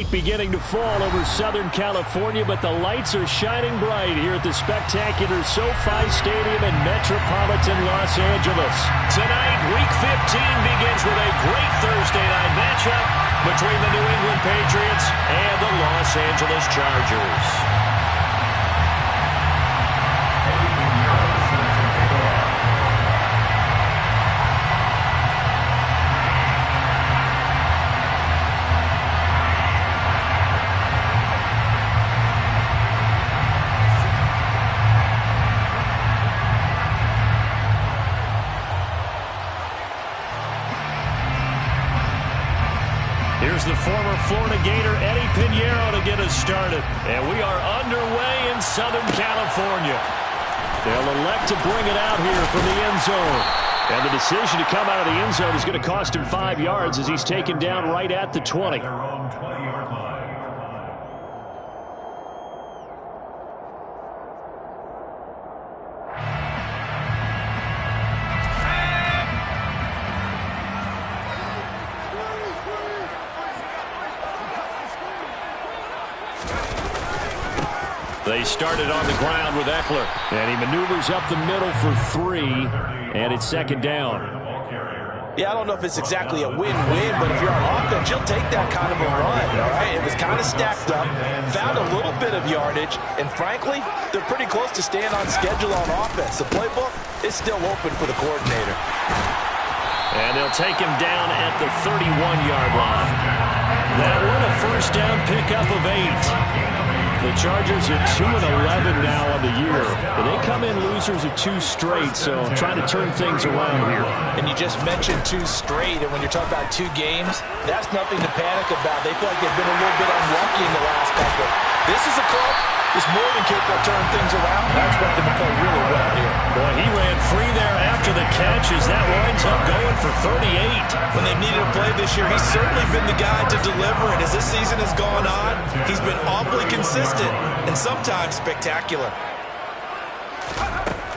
night beginning to fall over Southern California, but the lights are shining bright here at the spectacular SoFi Stadium in metropolitan Los Angeles. Tonight, Week 15 begins with a great Thursday night matchup between the New England Patriots and the Los Angeles Chargers. Here's the former Florida Gator Eddie Pinheiro to get us started. And we are underway in Southern California. They'll elect to bring it out here from the end zone. And the decision to come out of the end zone is going to cost him 5 yards as he's taken down right at the 20. They started on the ground with Eckler, and he maneuvers up the middle for 3, and it's second down. Yeah, I don't know if it's exactly a win-win, but if you're on offense, you'll take that kind of a run, all right? It was kind of stacked up, found a little bit of yardage, and frankly, they're pretty close to staying on schedule on offense. The playbook is still open for the coordinator. And they'll take him down at the 31-yard line. That one a first down pickup of 8. The Chargers are 2-11 now on the year. But they come in losers of 2 straight, so trying to turn things around here. And you just mentioned 2 straight, and when you're talking about 2 games, that's nothing to panic about. They feel like they've been a little bit unlucky in the last couple. This is a club that's more than capable of turning things around. I expect them to play really well here. Boy, he ran free there after the catch as that winds up going for 38. When they've needed a play this year, he's certainly been the guy to deliver it. As this season has gone on, he's been awfully consistent and sometimes spectacular.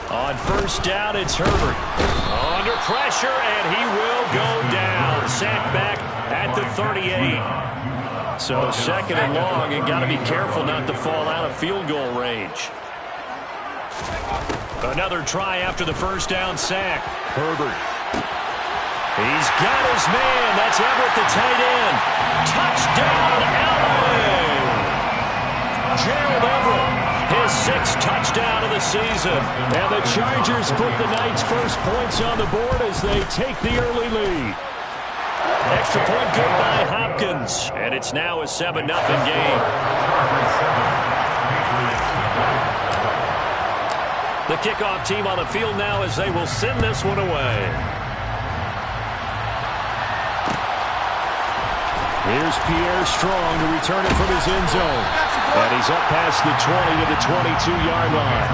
On first down, it's Herbert. Under pressure, and he will go down. Sacked back at the 38. So second and long, and got to be careful not to fall out of field goal range. Another try after the first down sack. Herbert. He's got his man. That's Everett, the tight end. Touchdown, LA! Gerald Everett, his 6th touchdown of the season. And the Chargers put the night's first points on the board as they take the early lead. Extra point good by Hopkins. And it's now a 7-0 game. The kickoff team on the field now as they will send this one away. Here's Pierre Strong to return it from his end zone. And he's up past the 20 to the 22-yard line.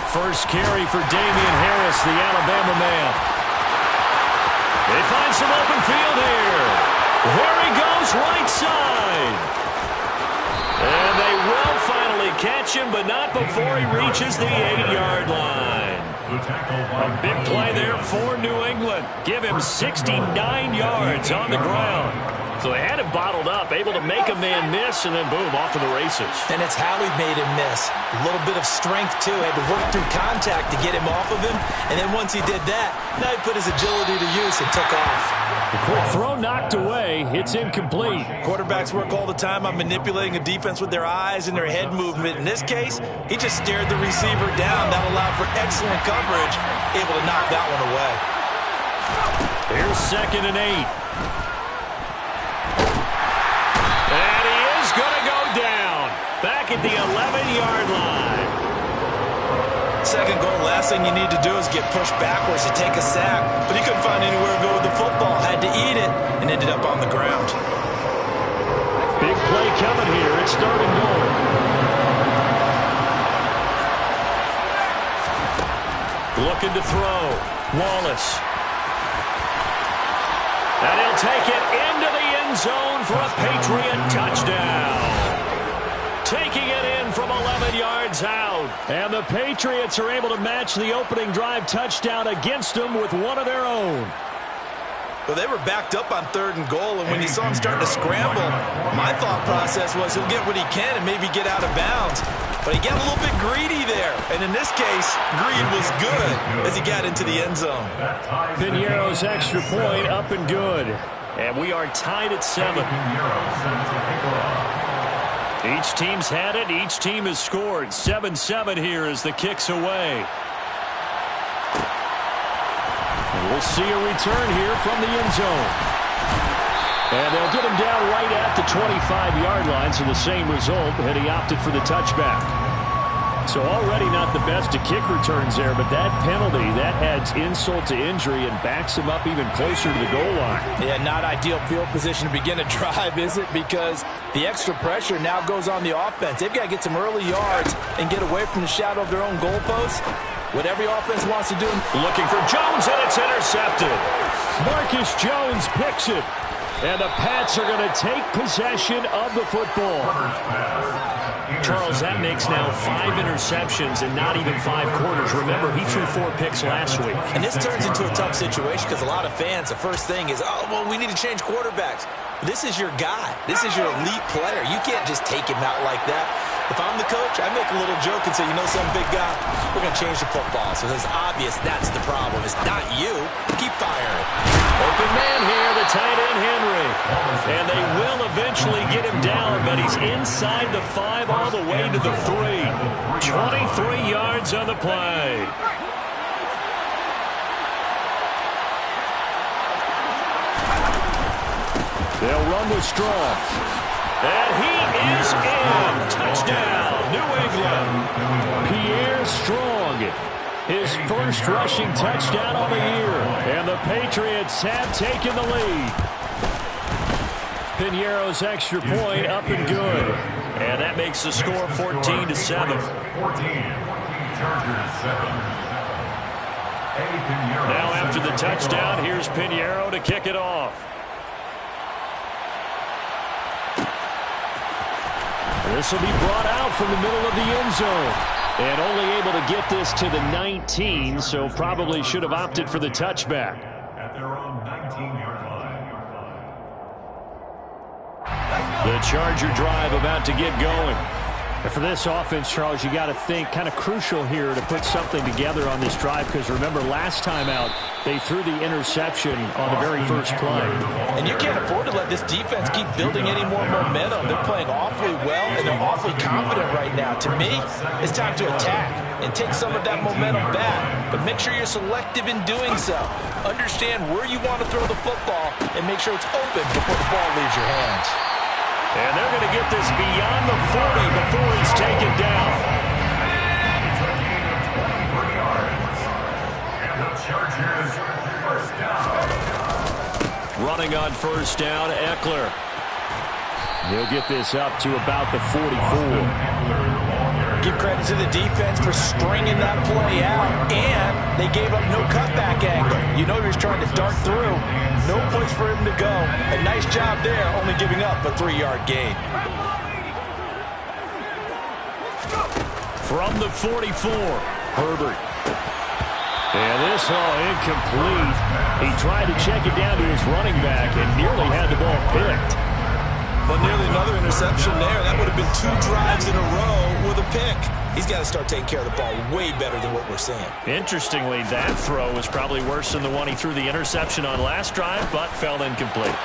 First carry for Damian Harris, the Alabama man. They find some open field here. There he goes, right side. And they will finally catch him, but not before he reaches the 8-yard line. A big play there for New England. Give him 69 yards on the ground. So they had him bottled up, able to make a man miss, and then boom, off to the races. And it's how he made him miss. A little bit of strength, too. Had to work through contact to get him off of him. And then once he did that, now he put his agility to use and took off. The quick throw knocked away. It's incomplete. Quarterbacks work all the time on manipulating a defense with their eyes and their head movement. In this case, he just stared the receiver down. That allowed for excellent coverage, able to knock that one away. Here's 2nd and 8. And he is going to go down. Back at the 11-yard line. Second goal, last thing you need to do is get pushed backwards to take a sack. But he couldn't find anywhere to go with the football. Had to eat it and ended up on the ground. Big play coming here. It's third and goal. Looking to throw. Wallace. And he'll take it into the end end zone for a Patriot touchdown. Taking it in from 11 yards out. And the Patriots are able to match the opening drive touchdown against them with one of their own. Well, they were backed up on 3rd and goal, and when you saw him starting to scramble, my thought process was he'll get what he can and maybe get out of bounds. But he got a little bit greedy there. And in this case, greed was good as he got into the end zone. Piñeiro's extra point up and good. And we are tied at 7. Each team's had it. Each team has scored. 7-7 here as the kick's away. We'll see a return here from the end zone. And they'll get him down right at the 25-yard line, so the same result, and he opted for the touchback. So already not the best of kick returns there, but that penalty, that adds insult to injury and backs him up even closer to the goal line. Yeah, not ideal field position to begin a drive, is it? Because the extra pressure now goes on the offense. They've got to get some early yards and get away from the shadow of their own goalpost. What every offense wants to do. Looking for Jones, and it's intercepted. Marcus Jones picks it. And the Pats are going to take possession of the football. Charles, that makes now 5 interceptions and not even 5 quarters. Remember, he threw 4 picks last week. And this turns into a tough situation because a lot of fans, the first thing is, oh, well, we need to change quarterbacks. This is your guy. This is your elite player. You can't just take him out like that. If I'm the coach, I make a little joke and say, you know, some big guy, we're going to change the football. So it's obvious that's the problem. It's not you. Keep firing. Open man here, the tight end, Henry. And they will eventually get him down, but he's inside the 5 all the way to the 3. 23 yards on the play. They'll run with Strong. And he is in. Touchdown, New England. Pierre Strong, his first rushing touchdown on the year. And the Patriots have taken the lead. Piñeiro's extra point up and good. And that makes the score 14-7. Now after the touchdown, here's Piñeiro to kick it off. This will be brought out from the middle of the end zone. And only able to get this to the 19, so probably should have opted for the touchback. At their own 19-yard line. The Charger drive about to get going. And for this offense, Charles, you got to think kind of crucial here to put something together on this drive, because remember last time out they threw the interception on the very first play. And you can't afford to let this defense keep building any more momentum. They're playing awfully well, and they're awfully confident right now. To me, it's time to attack and take some of that momentum back. But make sure you're selective in doing so. Understand where you want to throw the football and make sure it's open before the ball leaves your hands. And they're going to get this beyond the 40 before he's taken down. Chargers first down. Running on first down, Eckler. He'll get this up to about the 44. Give credit to the defense for stringing that play out, and they gave up no cutback angle. You know he was trying to dart through. No place for him to go. A nice job there, only giving up a 3-yard gain. From the 44, Herbert. And this all incomplete. He tried to check it down to his running back and nearly had the ball picked. But nearly another interception there. That would have been 2 drives in a row with a pick. He's got to start taking care of the ball way better than what we're seeing. Interestingly, that throw was probably worse than the one he threw the interception on last drive, but fell incomplete.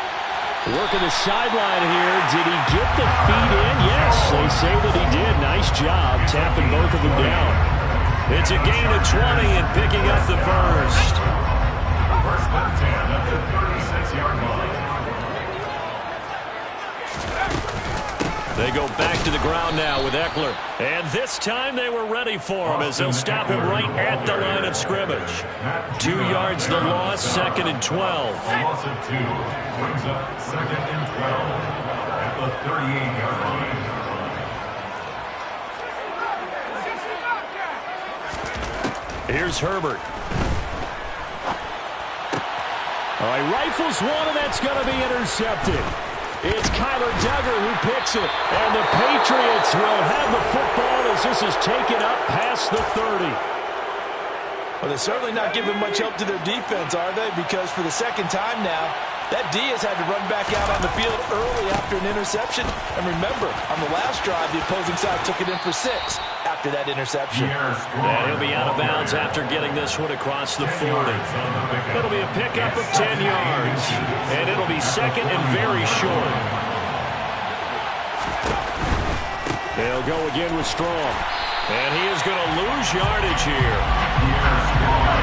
Working the sideline here. Did he get the feet in? Yes, they say that he did. Nice job tapping both of them down. It's a gain of 20 and picking up the first. First left hand at the 36-yard line. They go back to the ground now with Eckler. And this time they were ready for him as they'll stop him right at the line of scrimmage. 2 yards the loss, 2nd and 12. Loss of 2 brings up 2nd and 12 at the 38-yard line. Here's Herbert. All right, rifles one, and that's going to be intercepted. It's Kyler Duggar who picks it. And the Patriots will have the football as this is taken up past the 30. Well, they're certainly not giving much help to their defense, are they? Because for the second time now, that D has had to run back out on the field early after an interception. And remember, on the last drive, the opposing side took it in for 6 after that interception. And he'll be out of bounds after getting this one across the 40. It'll be a pickup of 10 yards. And it'll be second and very short. They'll go again with Strong. And he is going to lose yardage here.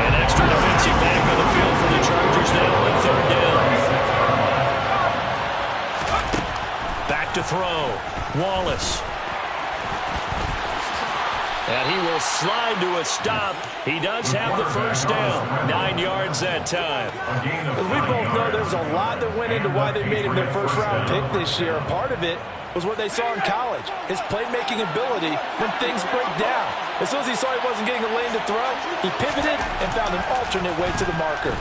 An extra defensive back on the field for the Chargers now on 3rd down. Back to throw. Wallace. And he will slide to a stop. He does have the first down. 9 yards that time. As we both know, there was a lot that went into why they made him their first-round pick this year. And part of it was what they saw in college, his playmaking ability when things break down. As soon as he saw he wasn't getting a lane to throw, he pivoted and found an alternate way to the marker.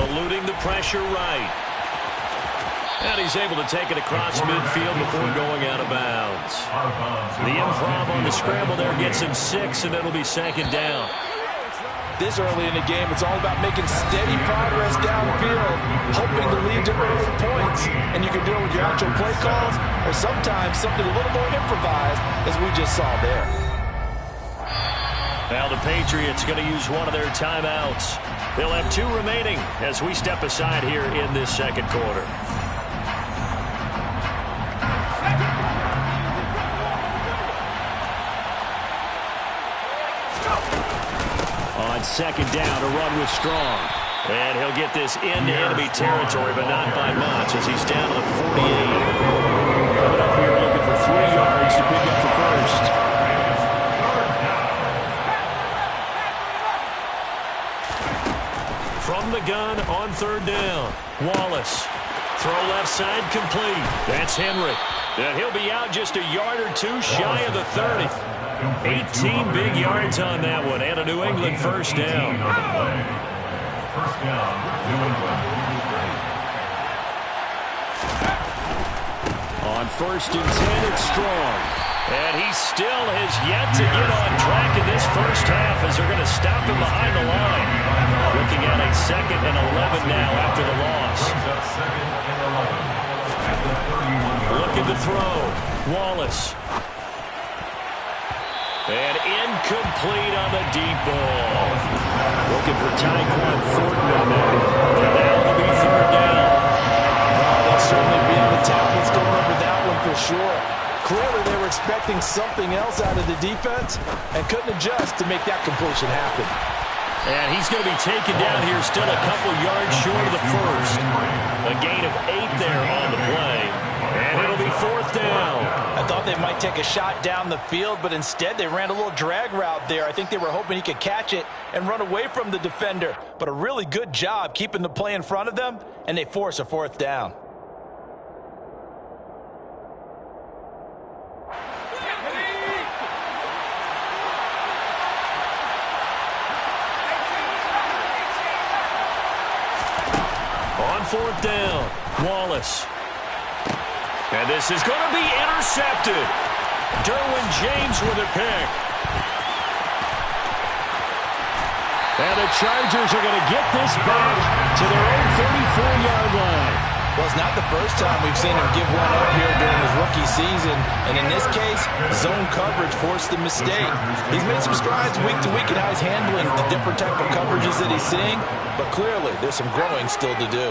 Eluding the pressure right. And he's able to take it across midfield before going out of bounds. The improv on the scramble there gets him 6, and it'll be 2nd down. This early in the game, it's all about making steady progress downfield, hoping to lead to early points. And you can do it with your actual play calls, or sometimes something a little more improvised, as we just saw there. Now the Patriots going to use one of their timeouts. They'll have 2 remaining as we step aside here in this second quarter. On 2nd down, a run with Strong. And he'll get this into enemy territory, but not by much as he's down to the 48. Coming up here looking for 3 yards to pick up the first. From the gun on 3rd down, Wallace. Throw left side complete. That's Henry. And he'll be out just a yard or 2 shy of the 30. 18 big yards on that one, and a New England first down. First down, New England. On 1st and 10, it's Strong. And he still has yet to get on track in this first half as they're going to stop him behind the line. Looking at a 2nd and 11 now after the loss. Looking to throw. Wallace. And incomplete on the deep ball. Looking for Tyquan Thornton on that. And that will be 3rd down. They'll certainly be on the tablets to remember that one for sure. Clearly they were expecting something else out of the defense and couldn't adjust to make that completion happen. And he's going to be taken down here still a couple yards short of the first. A gain of 8 there on the play. And it'll be 4th down. I thought they might take a shot down the field, but instead they ran a little drag route there. I think they were hoping he could catch it and run away from the defender. But a really good job keeping the play in front of them, and they force a 4th down. On 4th down, Wallace. And this is going to be intercepted. Derwin James with a pick. And the Chargers are going to get this back to their own 34-yard line. Well, it's not the first time we've seen him give one up here during his rookie season. And in this case, zone coverage forced the mistake. He's made some strides week to week in how he's handling the different type of coverages that he's seeing. But clearly, there's some growing still to do.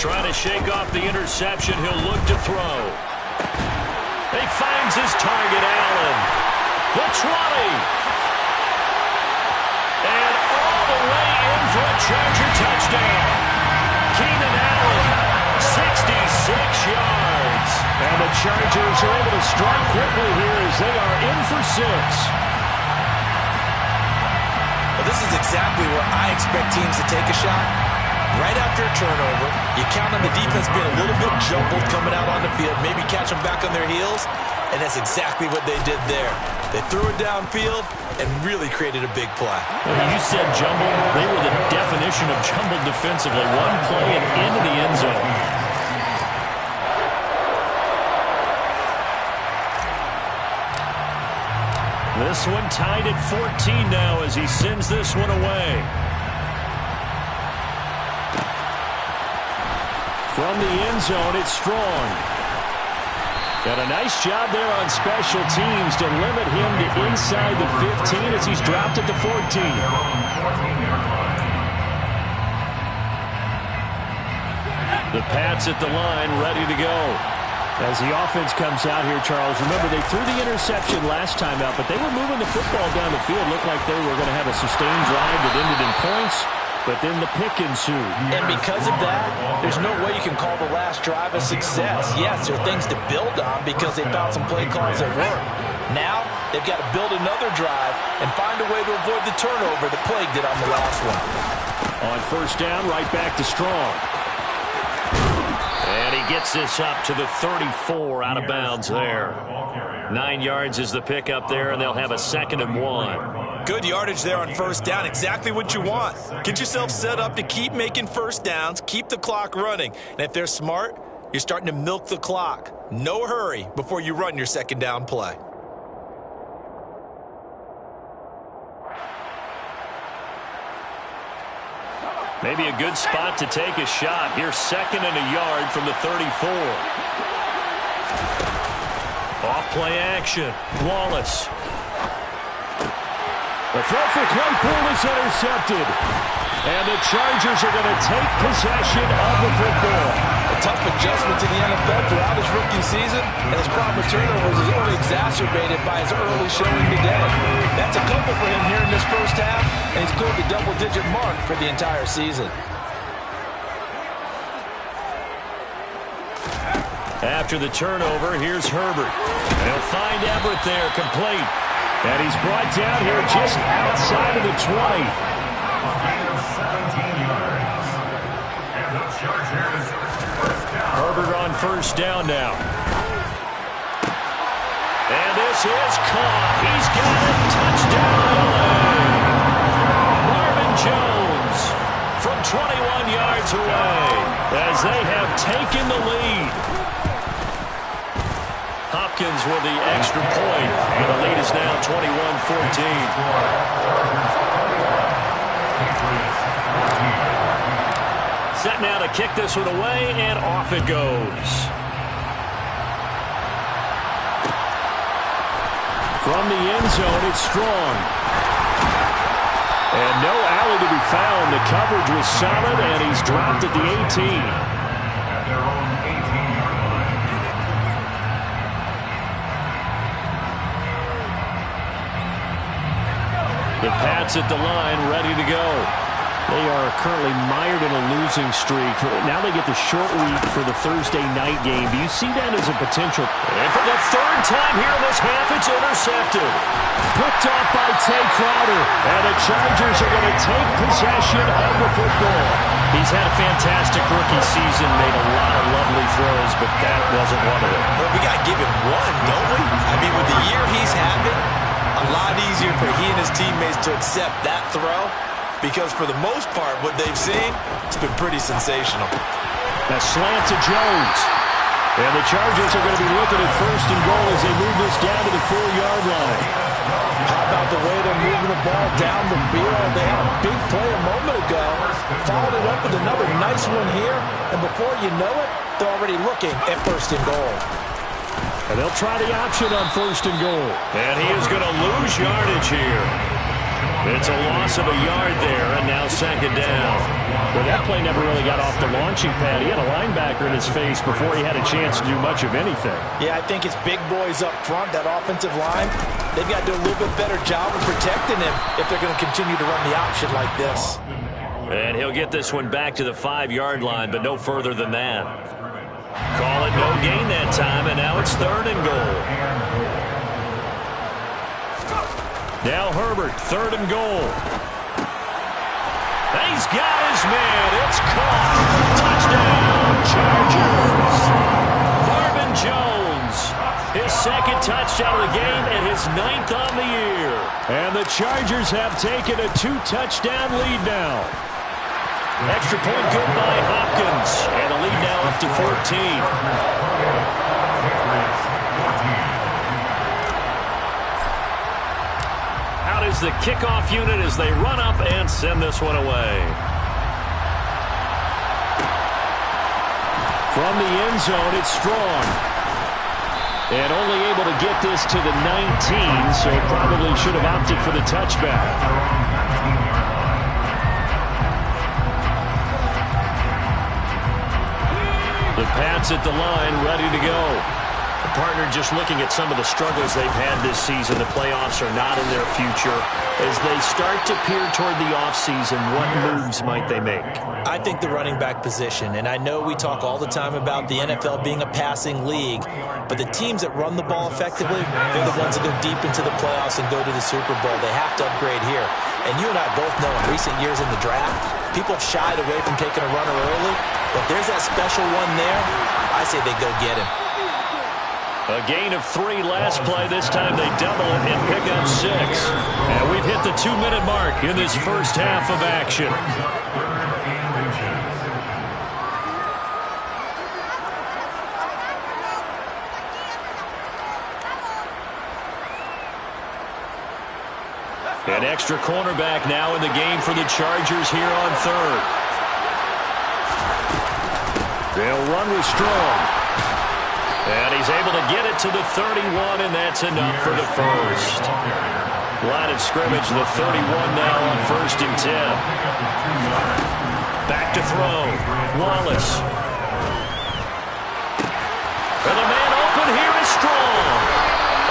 Trying to shake off the interception. He'll look to throw. He finds his target, Allen. The 20. And all the way in for a Charger touchdown. Keenan Allen, 66 yards. And the Chargers are able to strike quickly here as they are in for 6. Well, this is exactly where I expect teams to take a shot. Right after a turnover, you count on the defense being a little bit jumbled coming out on the field, maybe catch them back on their heels, and that's exactly what they did there. They threw it downfield and really created a big play. You said jumbled. They were the definition of jumbled defensively. One play and into the end zone. This one tied at 14 now as he sends this one away. From the end zone, it's Strong. Got a nice job there on special teams to limit him to inside the 15 as he's dropped it to 14. The Pats at the line, ready to go. As the offense comes out here, Charles, remember they threw the interception last time out, but they were moving the football down the field. Looked like they were going to have a sustained drive that ended in points, but then the pick ensued. And because of that, there's no way you can call the last drive a success. Yes, there are things to build on because they found some play calls that work. Now, they've got to build another drive and find a way to avoid the turnover that plagued it on the last one. On first down, right back to Strong. And he gets this up to the 34, out of bounds there. 9 yards is the pickup there, and they'll have a 2nd and 1. Good yardage there on first down. Exactly what you want. Get yourself set up to keep making first downs, keep the clock running. And if they're smart, you're starting to milk the clock. No hurry before you run your 2nd down play. Maybe a good spot to take a shot. Here's 2nd and a yard from the 34. Off play action. Wallace. The throw for Claypool is intercepted. And the Chargers are going to take possession of the football. A tough adjustment to the NFL throughout his rookie season, and his problem with turnovers is only exacerbated by his early showing today. That's a couple for him here in this first half, and he's cleared the double-digit mark for the entire season. After the turnover, here's Herbert. They'll find Everett there, complete. And he's brought down here just outside of the 20. Herbert on first down now. And this is caught. He's got it. Touchdown, LA. Marvin Jones from 21 yards away as they have taken the lead. Hopkins with the extra point, and the lead is now 21-14. Set now to kick this one away, and off it goes. From the end zone, it's Strong. And no alley to be found. The coverage was solid, and he's dropped at the 18. At their own 18-yard line. The Pats at the line, ready to go. They are currently mired in a losing streak. Now they get the short week for the Thursday night game. Do you see that as a potential? And for the 3rd time here in this half, it's intercepted. Picked off by Tay Crowder. And the Chargers are going to take possession of the football. He's had a fantastic rookie season, made a lot of lovely throws, but that wasn't one of them. Well, we got to give him one, don't we? I mean, with the year he's having, a lot easier for he and his teammates to accept that throw. Because for the most part, what they've seen, it's been pretty sensational. A slant to Jones. And the Chargers are going to be looking at 1st and goal as they move this down to the 4-yard line. How about the way they're moving the ball down the field? They had a big play a moment ago. Followed it up with another nice one here. And before you know it, they're already looking at 1st and goal. And they'll try the option on 1st and goal. And he is going to lose yardage here. It's a loss of a yard there, and now 2nd down. Well, that play never really got off the launching pad. He had a linebacker in his face before he had a chance to do much of anything. Yeah, I think it's big boys up front, that offensive line. They've got to do a little bit better job of protecting him if they're going to continue to run the option like this. And he'll get this one back to the 5-yard line, but no further than that. Call it no gain that time, and now it's 3rd and goal. Now Herbert, 3rd and goal. And he He's got his man. It's caught. Touchdown, Chargers. Marvin Jones, his second touchdown of the game and his 9th on the year. And the Chargers have taken a 2-touchdown lead now. Extra point good by Hopkins. And the lead now up to 14. Out is the kickoff unit as they run up and send this one away. From the end zone, it's Strong. And only able to get this to the 19, so probably should have opted for the touchback. The Pats at the line, ready to go. The partner just looking at some of the struggles they've had this season. The playoffs are not in their future. As they start to peer toward the offseason, what moves might they make? I think the running back position, and I know we talk all the time about the NFL being a passing league, but the teams that run the ball effectively, they're the ones that go deep into the playoffs and go to the Super Bowl. They have to upgrade here. And you and I both know in recent years in the draft, people have shied away from taking a runner early, but there's that special one there. I say they go get him. A gain of 3 last play. This time they double it and pick up 6. And we've hit the 2-minute mark in this first half of action. An extra cornerback now in the game for the Chargers here on 3rd. They'll run with Strong. And he's able to get it to the 31, and that's enough for the first. Line of scrimmage, the 31 now on 1st and 10. Back to throw. Wallace. And the man open here is Strong.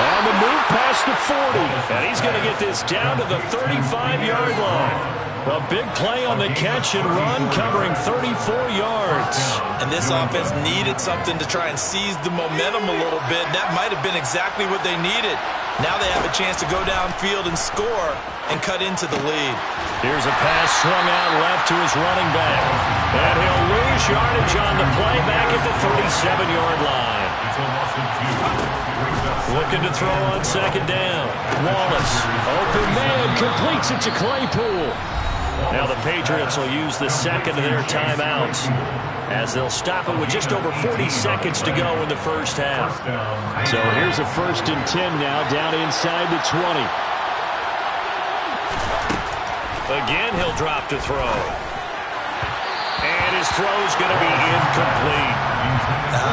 On the move past the 40. And he's going to get this down to the 35-yard line. A big play on the catch and run, covering 34 yards. And this offense needed something to try and seize the momentum a little bit. That might have been exactly what they needed. Now they have a chance to go downfield and score and cut into the lead. Here's a pass swung out left to his running back. And he'll lose yardage on the play back at the 37-yard line. Looking to throw on 2nd down. Wallace, open man, completes it to Claypool. Now the Patriots will use the second of their timeouts as they'll stop it with just over 40 seconds to go in the first half. So here's a 1st and 10 now down inside the 20. Again, he'll drop to throw. And his throw's going to be incomplete.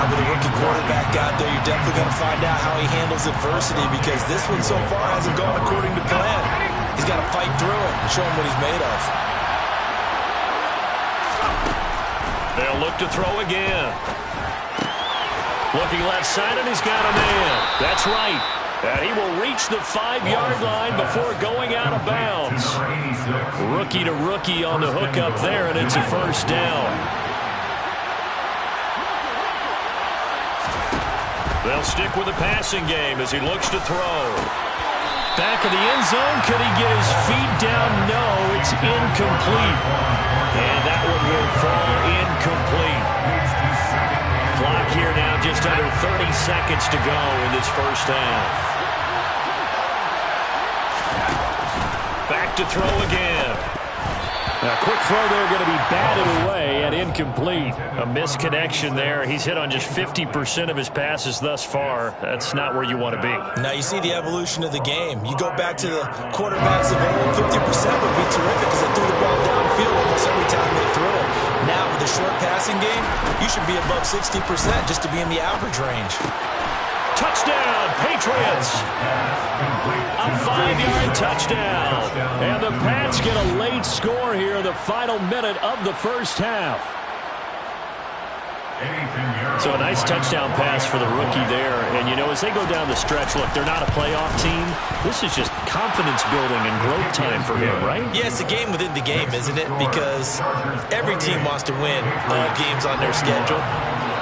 With a rookie quarterback out there, you're definitely going to find out how he handles adversity because this one so far hasn't gone according to plan. He's got to fight through it and show him what he's made of. They'll look to throw again. Looking left side, and he's got a man. That's right. And he will reach the 5-yard line before going out of bounds. Rookie to rookie on the hook up there, and it's a 1st down. They'll stick with the passing game as he looks to throw. Back of the end zone. Could he get his feet down? No, it's incomplete. And that one will fall incomplete. Clock here now just under 30 seconds to go in this first half. Back to throw again. A quick throw there going to be batted away and incomplete. A misconnection there. He's hit on just 50% of his passes thus far. That's not where you want to be. Now you see the evolution of the game. You go back to the quarterbacks of old, 50% would be terrific because they threw the ball downfield almost every time they threw it. Now with the short passing game, you should be above 60% just to be in the average range. Touchdown, Patriots! A 5-yard touchdown. And the Pats get a late score here in the final minute of the first half. So a nice touchdown pass for the rookie there. And, you know, as they go down the stretch, look, they're not a playoff team. This is just confidence building and growth time for him, right? Yeah, it's a game within the game, isn't it? Because every team wants to win games on their schedule.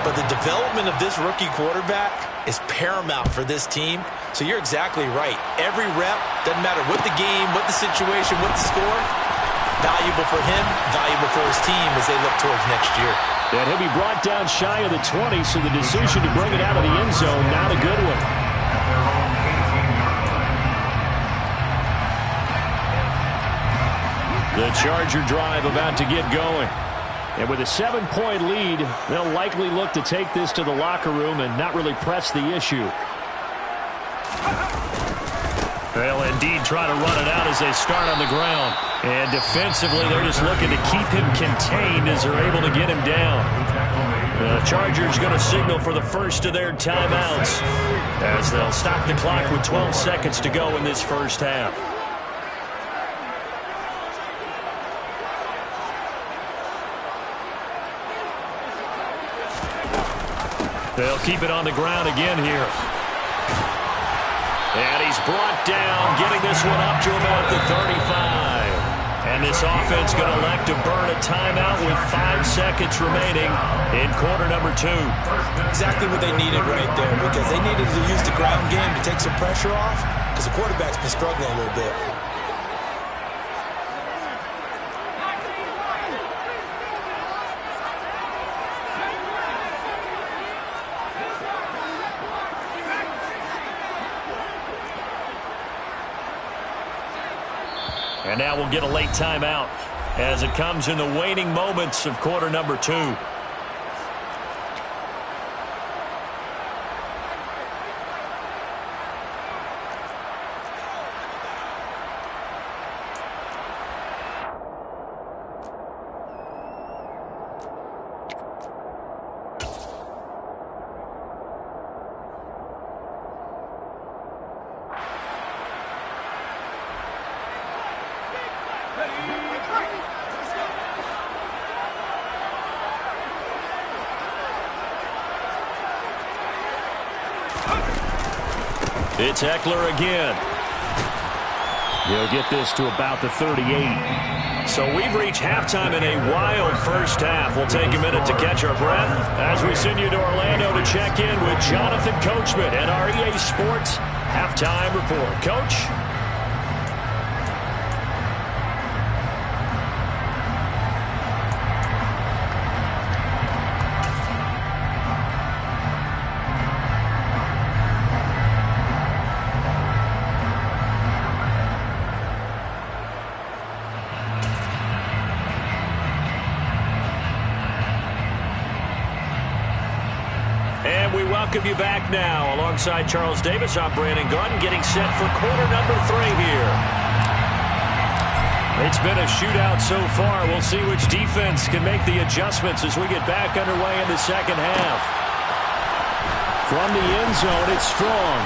But the development of this rookie quarterback is paramount for this team. So you're exactly right. Every rep, doesn't matter what the game, what the situation, what the score, Valuable for him, valuable for his team as they look towards next year. And he'll be brought down shy of the 20, so the decision to bring it out of the end zone, not a good one. The Charger drive about to get going. And with a 7-point lead, they'll likely look to take this to the locker room and not really press the issue. They'll indeed try to run it out as they start on the ground. And defensively, they're just looking to keep him contained as they're able to get him down. The Chargers going to signal for the first of their timeouts as they'll stop the clock with 12 seconds to go in this first half. They'll keep it on the ground again here. And he's brought down, getting this one up to about the 35. And this offense going to elect to burn a timeout with 5 seconds remaining in quarter number 2. Exactly what they needed right there, because they needed to use the ground game to take some pressure off, because the quarterback's been struggling a little bit. And now we'll get a late timeout as it comes in the waning moments of quarter number 2. It's Eckler again. He'll get this to about the 38. So we've reached halftime in a wild first half. We'll take a minute to catch our breath as we send you to Orlando to check in with Jonathan Coachman at our EA Sports Halftime Report. Coach? Welcome you back now. Alongside Charles Davis, I'm Brandon Gordon, getting set for quarter number 3 here. It's been a shootout so far. We'll see which defense can make the adjustments as we get back underway in the second half. From the end zone, it's Strong.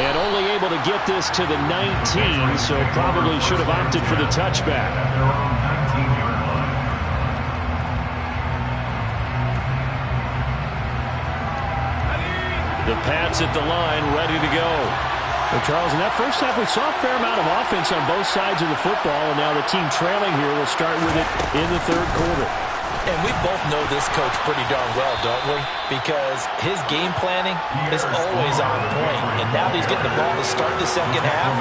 And only able to get this to the 19, so probably should have opted for the touchback. The Pats at the line, ready to go. Well, Charles, in that first half, we saw a fair amount of offense on both sides of the football, and now the team trailing here will start with it in the third quarter. And we both know this coach pretty darn well, don't we? Because his game planning is always on point. And now that he's getting the ball to start the second half,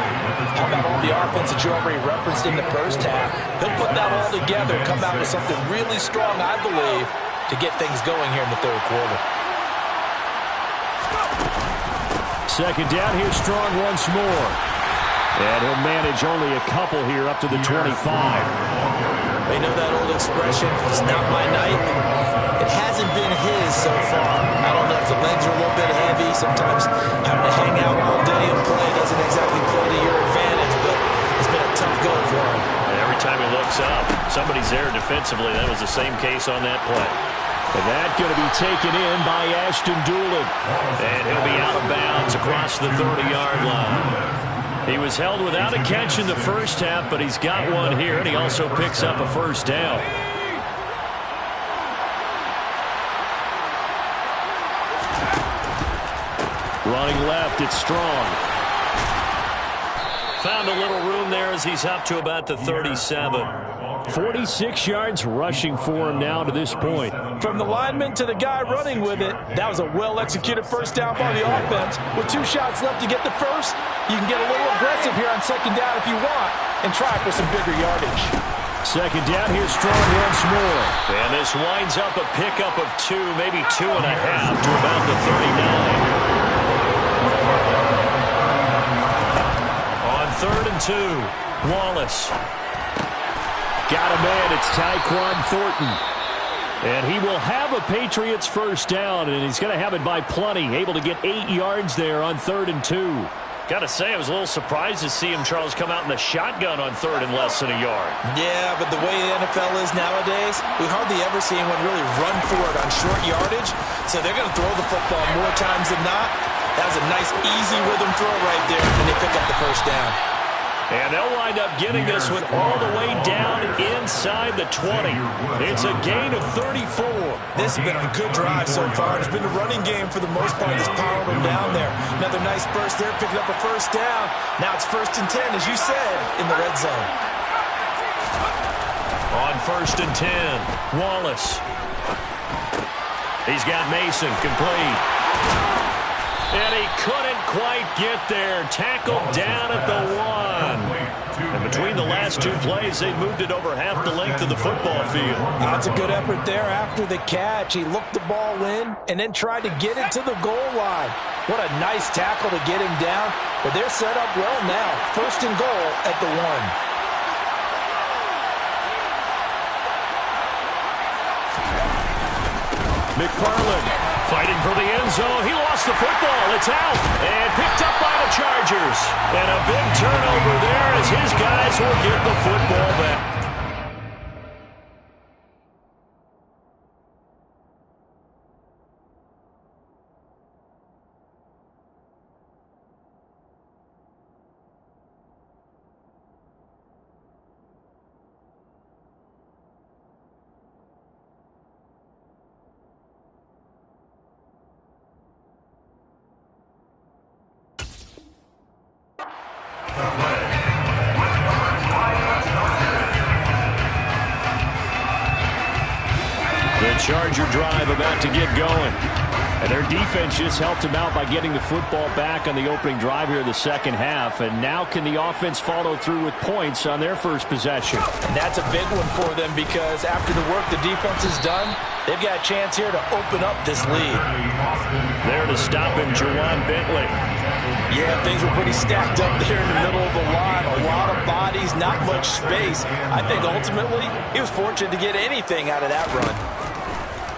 how about all the offense that you already referenced in the first half? He'll put that all together and come out with something really strong, I believe, to get things going here in the third quarter. Second down, here's Strong once more. And he'll manage only a couple here up to the 25. They know that old expression, it's not my night. It hasn't been his so far. I don't know if the legs are a little bit heavy. Sometimes having to hang out all day and play doesn't exactly play to your advantage, but it's been a tough go for him. And every time he looks up, somebody's there defensively. That was the same case on that play. And that going to be taken in by Ashton Doolin. And he'll be out of bounds across the 30-yard line. He was held without a catch in the first half, but he's got one here, and he also picks up a first down. Running left, it's Strong. Found a little room there as he's up to about the 37. 46 yards rushing for him now to this point. From the lineman to the guy running with it, that was a well-executed first down by the offense. With 2 shots left to get the first, you can get a little aggressive here on second down if you want and try for some bigger yardage. Second down, here's Strong once more. And this winds up a pickup of 2, maybe 2.5 to about the 39. On 3rd and 2, Wallace. Got a man, it's Tyquan Thornton. And he will have a Patriots first down, and he's going to have it by plenty. Able to get 8 yards there on 3rd and 2. Got to say, I was a little surprised to see him, Charles, come out in the shotgun on 3rd and less than a yard. Yeah, but the way the NFL is nowadays, we hardly ever see anyone really run for it on short yardage. So they're going to throw the football more times than not. That was a nice, easy rhythm throw right there, and they pick up the first down. And they'll wind up getting this one all the way down inside the 20. It's a gain of 34. This has been a good drive so far. It's been a running game for the most part. Just powering them down there. Another nice burst there, picking up a first down. Now it's 1st and 10, as you said, in the red zone. On 1st and 10, Wallace. He's got Mason complete. And he couldn't quite get there. Tackled down at the 1. And between the last 2 plays, they moved it over half the length of the football field. That's a good effort there after the catch. He looked the ball in and then tried to get it to the goal line. What a nice tackle to get him down. But they're set up well now. 1st and goal at the 1. McFarland. Fighting for the end zone. He lost the football. It's out. And picked up by the Chargers. And a big turnover there as his guys will get the football back. Charger drive about to get going. And their defense just helped them out by getting the football back on the opening drive here in the second half. And now can the offense follow through with points on their first possession? And that's a big one for them because after the work the defense has done, they've got a chance here to open up this lead. There to stop him, Juwan Bentley. Yeah, things were pretty stacked up there in the middle of the line. A lot of bodies, not much space. I think ultimately he was fortunate to get anything out of that run.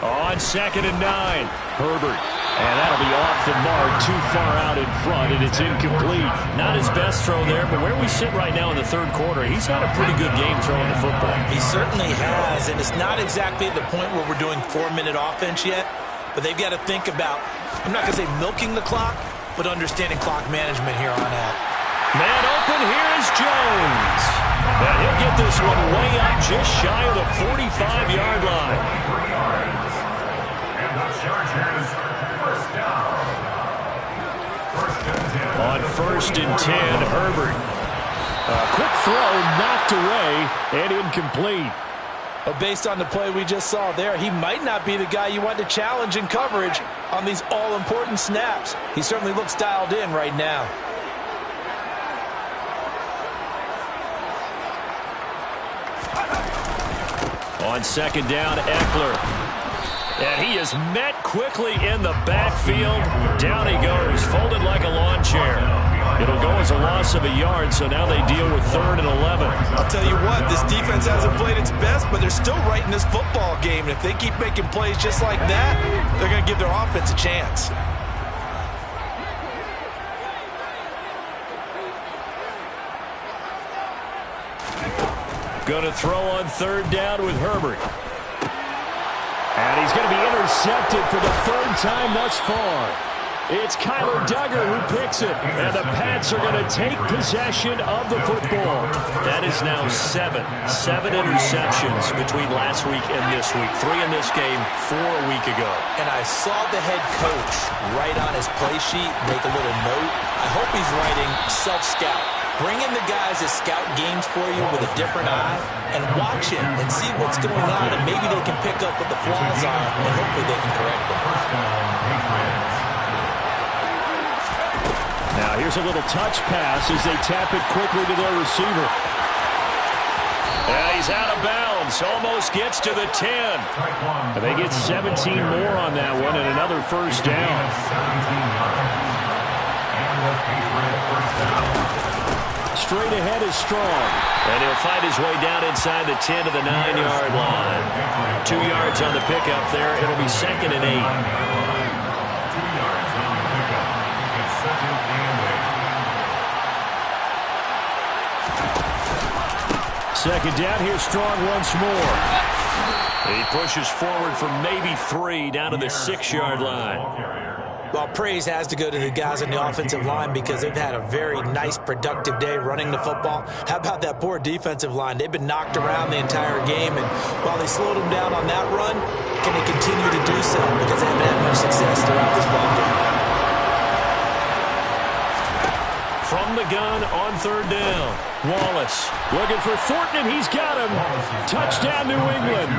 On 2nd and 9, Herbert. And that'll be off the mark, too far out in front, and it's incomplete. Not his best throw there, but where we sit right now in the 3rd quarter, he's had a pretty good game throwing the football. He certainly has, and it's not exactly at the point where we're doing 4-minute offense yet, but they've got to think about, I'm not going to say milking the clock, but understanding clock management here on out. Man open, here is Jones. And he'll get this one way up just shy of the 45-yard line. And the Chargers, first down. On 1st and 10, Herbert. A quick throw knocked away and incomplete. But based on the play we just saw there, he might not be the guy you want to challenge in coverage on these all-important snaps. He certainly looks dialed in right now. On 2nd down, Eckler. And he is met quickly in the backfield. Down he goes, folded like a lawn chair. It'll go as a loss of a yard, so now they deal with 3rd and 11. I'll tell you what, this defense hasn't played its best, but they're still right in this football game. And if they keep making plays just like that, they're going to give their offense a chance. Going to throw on 3rd down with Herbert. And he's going to be intercepted for the 3rd time thus far. It's Kyler Duggar who picks it. And the Pats are going to take possession of the football. That is now 7 interceptions between last week and this week. 3 in this game, 4 a week ago. And I saw the head coach write on his play sheet, make a little note. I hope he's writing self-scout. Bring in the guys that scout games for you with a different eye and watch it and see what's going on, and maybe they can pick up what the flaws are, and hopefully they can correct them. Now here's a little touch pass as they tap it quickly to their receiver. Yeah, he's out of bounds. Almost gets to the 10. And they get 17 more on that one and another first down. Straight ahead is Strong. And he'll find his way down inside the 10 to the 9-yard line. 2 yards on the pickup there. It'll be 2nd and 8. 2 yards on the pickup. It's 2nd and 8. Second down, here's Strong once more. He pushes forward for maybe 3 down to the 6-yard line. Well, praise has to go to the guys on the offensive line because they've had a very nice, productive day running the football. How about that poor defensive line? They've been knocked around the entire game, and while they slowed them down on that run, can they continue to do so? Because they haven't had much success throughout this ball game. From the gun on 3rd down. Wallace looking for Thornton, and he's got him. Touchdown, New England.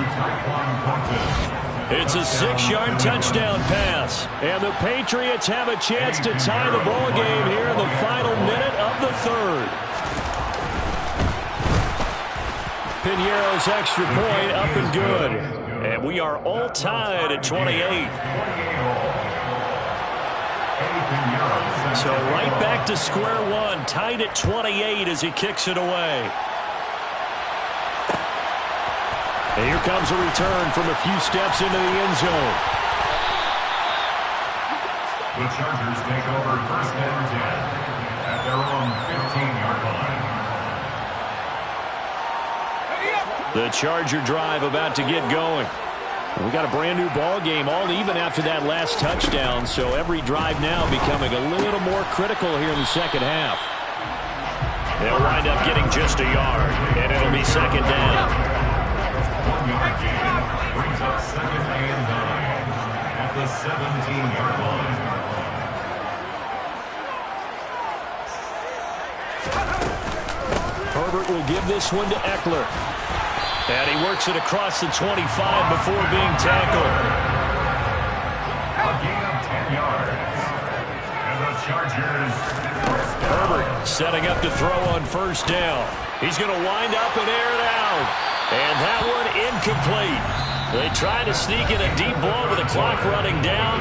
It's a 6-yard touchdown pass. And the Patriots have a chance to tie the ball game here in the final minute of the 3rd. Piñeiro's extra point up and good. And we are all tied at 28. So right back to square one, tied at 28 as he kicks it away. And here comes a return from a few steps into the end zone. The Chargers take over 1st and 10 at their own 15-yard line. The Charger drive about to get going. We got a brand new ball game, all even after that last touchdown, so every drive now becoming a little more critical here in the second half. They'll wind up getting just a yard, and it'll be 2nd down. 1-yard gain brings up 2nd and 9 at the 17-yard line. Herbert will give this one to Eckler. And he works it across the 25 before being tackled. A gain of 10 yards. And the Chargers. Herbert setting up to throw on 1st down. He's going to wind up and air it out. And that one incomplete. They try to sneak in a deep ball with the clock running down,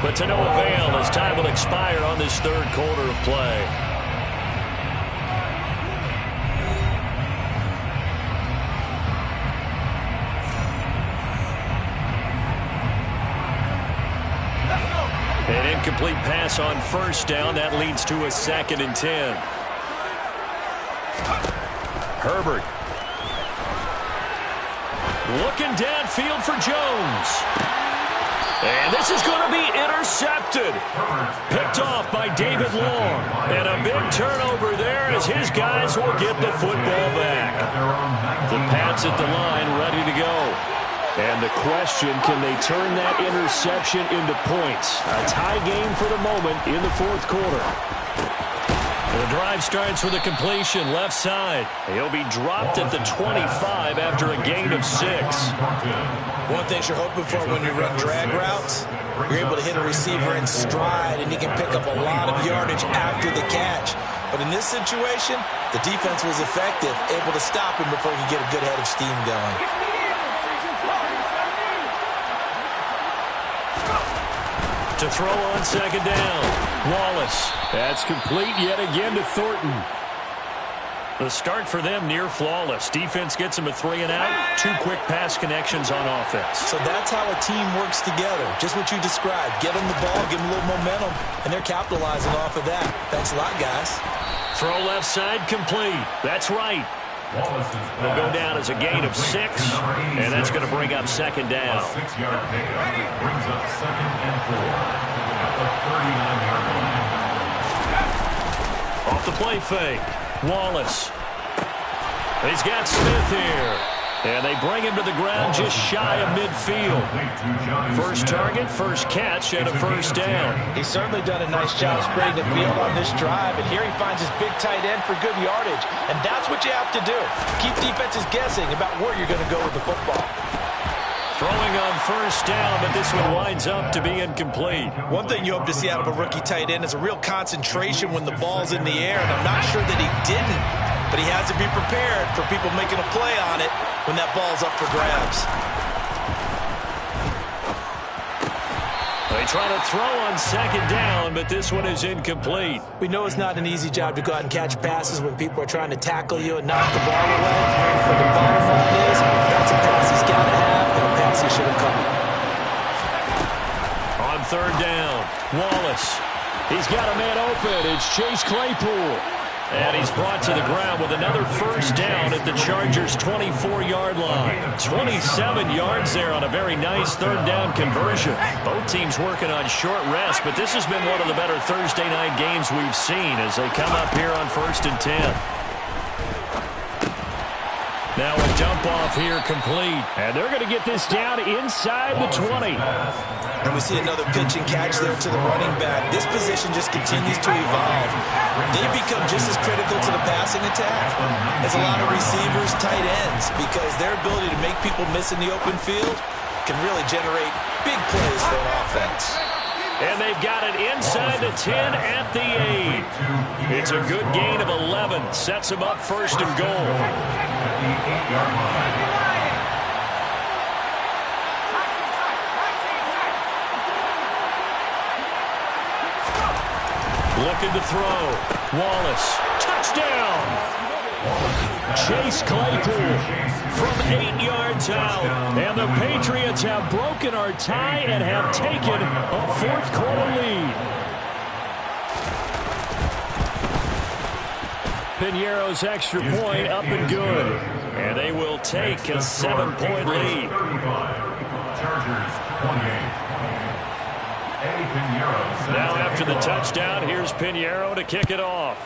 but to no avail as time will expire on this 3rd quarter of play. An incomplete pass on 1st down. That leads to a 2nd and 10. Herbert. Looking downfield for Jones. And this is going to be intercepted. Picked off by David Long. And a big turnover there as his guys will get the football back. The Pats at the line ready to go. And the question, can they turn that interception into points? A tie game for the moment in the 4th quarter. The drive starts with a completion left side. He'll be dropped at the 25 after a gain of 6. One thing you're hoping for when you run drag routes, you're able to hit a receiver in stride, and he can pick up a lot of yardage after the catch. But in this situation, the defense was effective, able to stop him before he could get a good head of steam going. To throw on 2nd down. Wallace. That's complete yet again to Thornton. The start for them near flawless. Defense gets them a 3 and out. 2 quick pass connections on offense. So that's how a team works together. Just what you described. Get them the ball, give them a little momentum, and they're capitalizing off of that. Thanks a lot, guys. Throw left side complete. That's right. Will go down as a gain of 6, and that's going to bring up 2nd down. A 6-yard pickup brings up 2nd and 4 at the 39-yard line. Off the play fake. Wallace. He's got Smith here. And they bring him to the ground just shy of midfield. First target, first catch, and a first down. He's certainly done a nice job spreading the field on this drive, and here he finds his big tight end for good yardage. And that's what you have to do. Keep defenses guessing about where you're going to go with the football. Throwing on first down, but this one winds up to be incomplete. One thing you hope to see out of a rookie tight end is a real concentration when the ball's in the air, and I'm not sure that he didn't, but he has to be prepared for people making a play on it when that ball's up for grabs. They try to throw on second down, but this one is incomplete. We know it's not an easy job to go out and catch passes when people are trying to tackle you and knock the ball away. But the bottom line is, that's a pass he's got to have, and a pass he should have caught. On third down, Wallace. He's got a man open. It's Chase Claypool. And he's brought to the ground with another first down at the Chargers' 24-yard line. 27 yards there on a very nice third down conversion. Both teams working on short rest, but this has been one of the better Thursday night games we've seen as they come up here on 1st and 10. Now a dump off here complete. And they're going to get this down inside the 20. And we see another pitch and catch there to the running back. This position just continues to evolve. They become just as critical to the passing attack as a lot of receivers, tight ends, because their ability to make people miss in the open field can really generate big plays for an offense. And they've got it inside the 10 at the 8. It's a good gain of 11. Sets them up 1st and goal. At the 8-yard line. Looking to throw. Wallace. Touchdown! Chase Claypool from 8 yards out. And the Patriots have broken our tie and have taken a 4th quarter lead. Piñeiro's extra point up and good. And they will take a 7-point lead. Chargers 28. Now after the touchdown, here's Piñeiro to kick it off.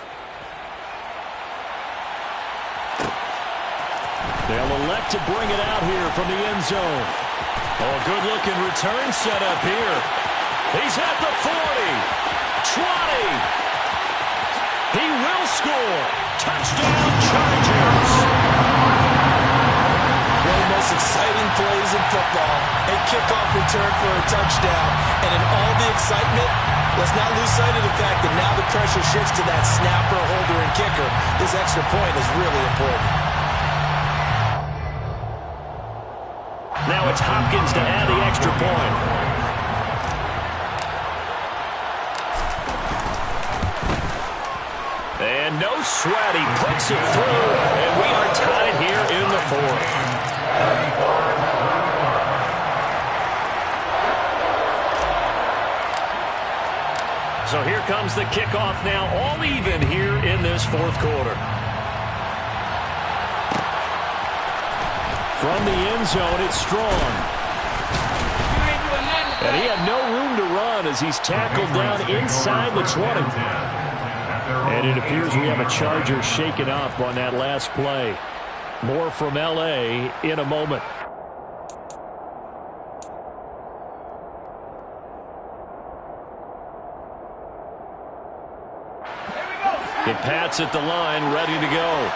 They'll elect to bring it out here from the end zone. Oh, good-looking return set up here. He's at the 40, 20. He will score. Touchdown, Chargers. One of the most exciting plays in football, a kickoff return for a touchdown. And in all the excitement, let's not lose sight of the fact that now the pressure shifts to that snapper, holder, and kicker. This extra point is really important. Now it's Hopkins to add the extra point. And no sweat, he puts it through, and we are tied here in the 4th. So here comes the kickoff now, all even here in this 4th quarter. From the end zone, it's Strong. And he had no room to run as he's tackled down inside the 20. And it appears we have a Charger shaken up on that last play. More from L.A. in a moment. The Pats at the line, ready to go.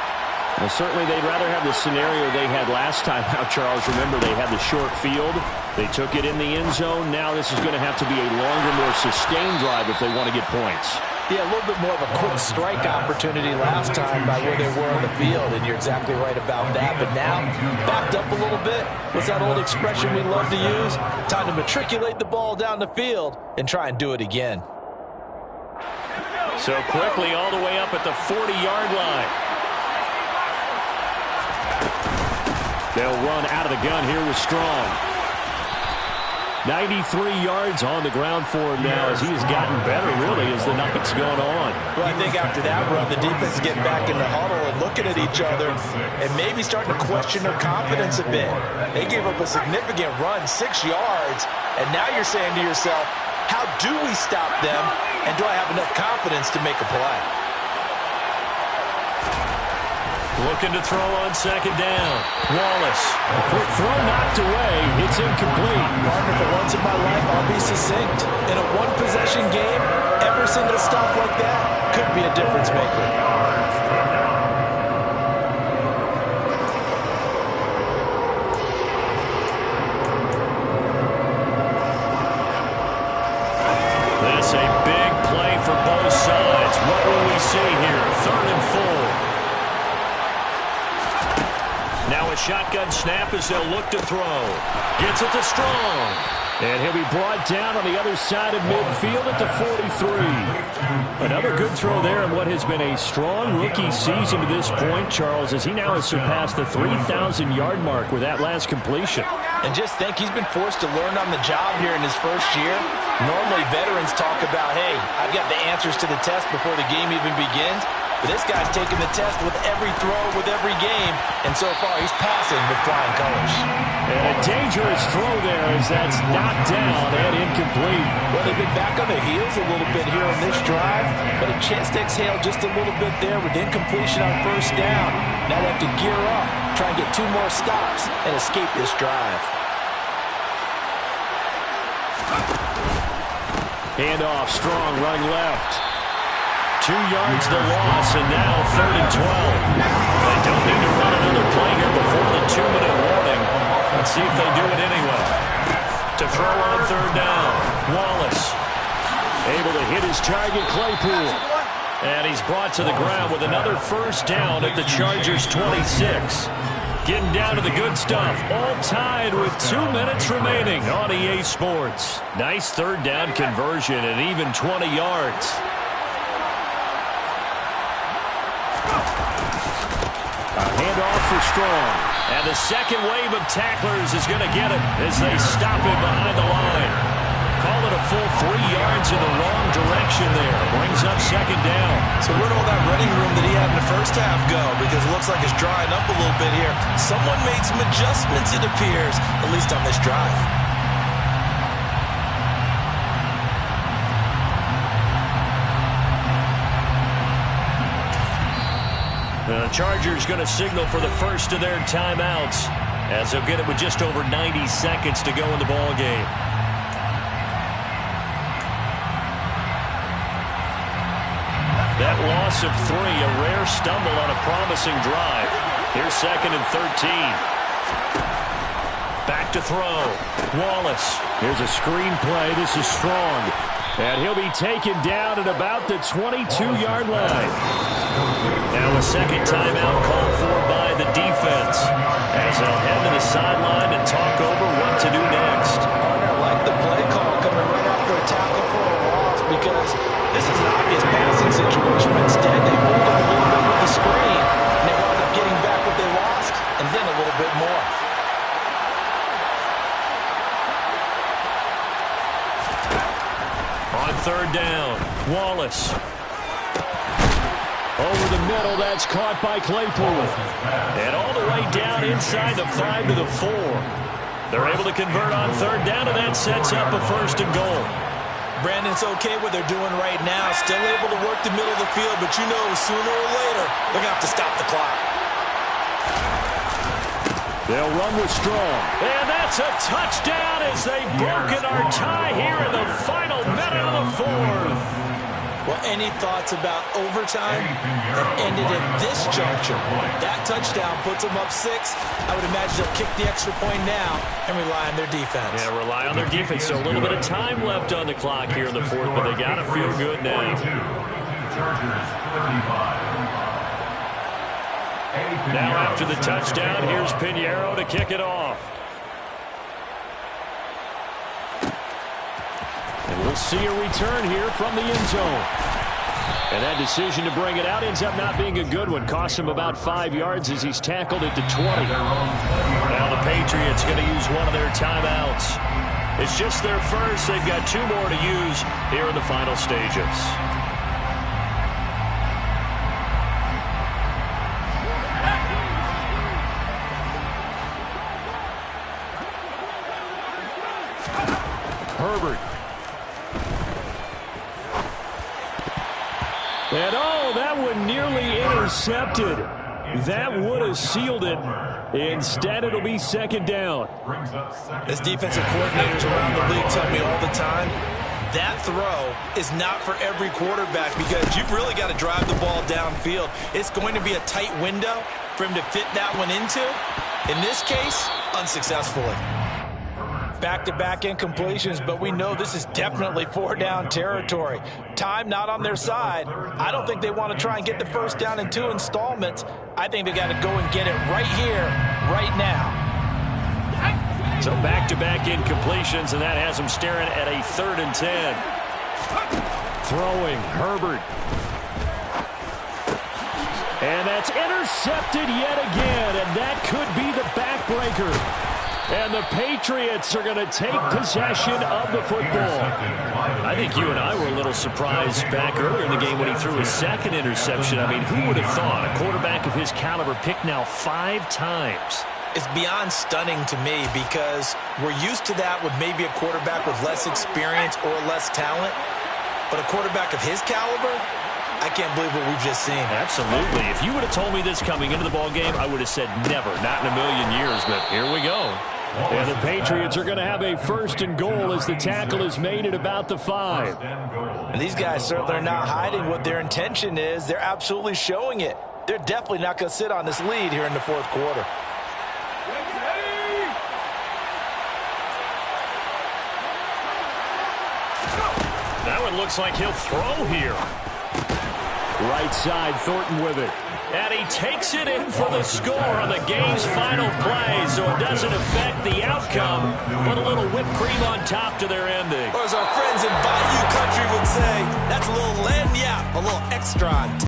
Well, certainly they'd rather have the scenario they had last time out, Charles. Remember, they had the short field. They took it in the end zone. Now this is going to have to be a longer, more sustained drive if they want to get points. Yeah, a little bit more of a quick strike opportunity last time by where they were on the field, and you're exactly right about that. But now, backed up a little bit. What's that old expression we love to use? Time to matriculate the ball down the field and try and do it again. So quickly all the way up at the 40-yard line. They'll run out of the gun here with Strong. 93 yards on the ground for him now as he has gotten better, really, as the night's gone on. Well, I think after that run, the defense is getting back in the huddle and looking at each other and maybe starting to question their confidence a bit. They gave up a significant run, 6 yards, and now you're saying to yourself, how do we stop them, and do I have enough confidence to make a play? Looking to throw on second down. Wallace. A quick throw knocked away. It's incomplete. Partner, for once in my life, I'll be succinct. In a one-possession game, every single stop like that could be a difference maker. This a big play for both sides. What will we see here? 3rd and 4. Now a shotgun snap as they'll look to throw. Gets it to Strong. And he'll be brought down on the other side of midfield at the 43. Another good throw there in what has been a strong rookie season to this point, Charles, as he now has surpassed the 3,000-yard mark with that last completion. And just think, he's been forced to learn on the job here in his first year. Normally, veterans talk about, hey, I've got the answers to the test before the game even begins. But this guy's taking the test with every throw, with every game. And so far, he's passing with flying colors. And a dangerous throw there as that's knocked down and incomplete. Well, they've been back on their heels a little bit here on this drive, but a chance to exhale just a little bit there with incompletion on first down. Now they have to gear up, try and get 2 more stops, and escape this drive. Handoff, Strong running left. 2 yards the loss, and now 3rd and 12. They don't need to run another play here before the 2-minute warning. Let's see if they do it anyway. To throw on 3rd down, Wallace. Able to hit his target, Claypool. And he's brought to the ground with another first down at the Chargers' 26. Getting down to the good stuff. All tied with 2 minutes remaining on EA Sports. Nice 3rd down conversion and even 20 yards. A handoff for Strong. And the second wave of tacklers is going to get him as they stop him behind the line. Call it a full 3 yards in the wrong direction there. Brings up second down. So where'd all that running room that he had in the first half go? Because it looks like it's drying up a little bit here. Someone made some adjustments, it appears, at least on this drive. The Chargers going to signal for the first of their timeouts as they'll get it with just over 90 seconds to go in the ball game. That loss of 3, a rare stumble on a promising drive. Here's 2nd and 13. Back to throw. Wallace. Here's a screen play. This is Strong. And he'll be taken down at about the 22-yard line. Now a second timeout called for by the defense as they'll head to the sideline and talk over what to do next. I like the play call coming right after a tackle for a loss because this is an obvious passing situation. Instead, they hold it a little bit with the screen, and they wound up getting back what they lost, and then a little bit more. On 3rd down, Wallace. Over the middle, that's caught by Claypool. And all the way down inside the 5 to the 4. They're able to convert on 3rd down, and that sets up a 1st and goal. Brandon's okay what they're doing right now. Still able to work the middle of the field, but you know sooner or later they're going to have to stop the clock. They'll run with Strong. And that's a touchdown as they've broken our tie here in the final minute of the 4th. Well, any thoughts about overtime that ended in this juncture? That touchdown puts them up 6. I would imagine they'll kick the extra point now and rely on their defense. Yeah, rely on their defense. So a little bit of time left on the clock here in the 4th, but they got to feel good now. Now after the touchdown, here's Pinheiro to kick it off. And we'll see a return here from the end zone. And that decision to bring it out ends up not being a good one. Cost him about 5 yards as he's tackled at the 20. Now the Patriots going to use one of their timeouts. It's just their first. They've got 2 more to use here in the final stages. Herbert. And oh, that one nearly intercepted. That would have sealed it. Instead, it'll be second down. As defensive coordinators around the league tell me all the time, that throw is not for every quarterback because you've really got to drive the ball downfield. It's going to be a tight window for him to fit that one into. In this case, unsuccessfully. Back-to-back incompletions, but we know this is definitely four-down territory. Time not on their side. I don't think they want to try and get the first down in 2 installments. I think they got to go and get it right here, right now. So back-to-back incompletions, and that has them staring at a 3rd and 10. Throwing, Herbert. And that's intercepted yet again, and that could be the backbreaker. And the Patriots are going to take possession of the football. I think you and I were a little surprised back earlier in the game when he threw his 2nd interception. I mean, who would have thought a quarterback of his caliber picked now 5 times? It's beyond stunning to me because we're used to that with maybe a quarterback with less experience or less talent. But a quarterback of his caliber, I can't believe what we've just seen. Absolutely. If you would have told me this coming into the ball game, I would have said never, not in a million years, but here we go. And the Patriots are going to have a 1st and goal as the tackle is made at about the 5. And these guys certainly are not hiding what their intention is. They're absolutely showing it. They're definitely not going to sit on this lead here in the 4th quarter. That one looks like he'll throw here. Right side, Thornton with it. And he takes it in for the score on the game's final play, so it doesn't affect the outcome. Put a little whipped cream on top to their ending. Or as our friends in Bayou Country would say, that's a little lagniappe, a little extra on